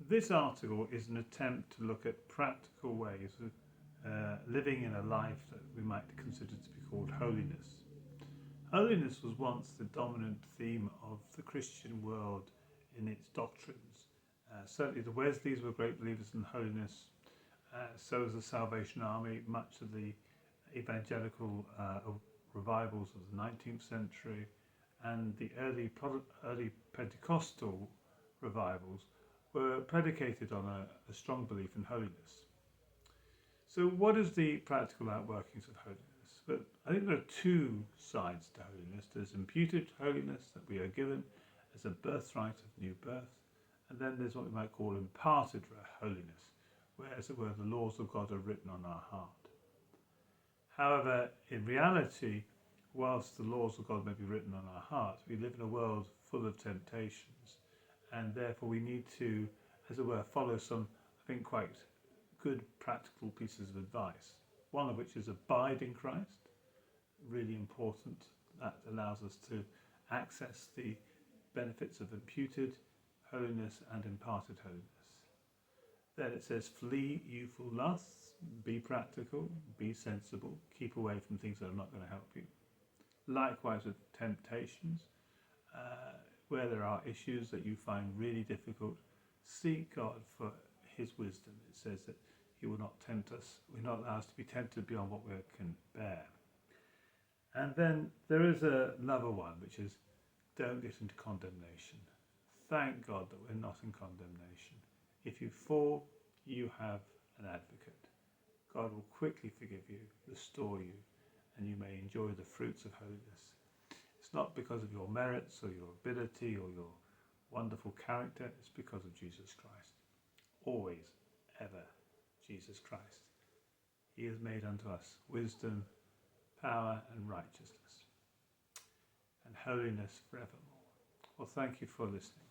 This article is an attempt to look at practical ways of living in a life that we might consider to be called holiness. Holiness was once the dominant theme of the Christian world in its doctrines. Certainly the Wesleys were great believers in holiness, so was the Salvation Army. Much of the evangelical revivals of the 19th century and the early Pentecostal revivals were predicated on a strong belief in holiness. So what is the practical outworkings of holiness? But I think there are two sides to holiness. There's imputed holiness that we are given as a birthright of new birth, and then there's what we might call imparted holiness, where, as it were, the laws of God are written on our heart. However, in reality, whilst the laws of God may be written on our heart, we live in a world full of temptations, and therefore we need to, as it were, follow some, I think, quite good practical pieces of advice. One of which is abide in Christ, really important. That allows us to access the benefits of imputed holiness and imparted holiness. Then it says, flee youthful lusts, be practical, be sensible, keep away from things that are not going to help you. Likewise with temptations, where there are issues that you find really difficult, seek God for his wisdom. It says that he will not tempt us. We're not allowed to be tempted beyond what we can bear. And then there is another one, which is don't get into condemnation. Thank God that we're not in condemnation. If you fall, you have an advocate. God will quickly forgive you, restore you, and you may enjoy the fruits of holiness. It's not because of your merits or your ability or your wonderful character. It's because of Jesus Christ. Always, ever, Jesus Christ. He has made unto us wisdom, power and righteousness, and holiness forevermore. Well, thank you for listening.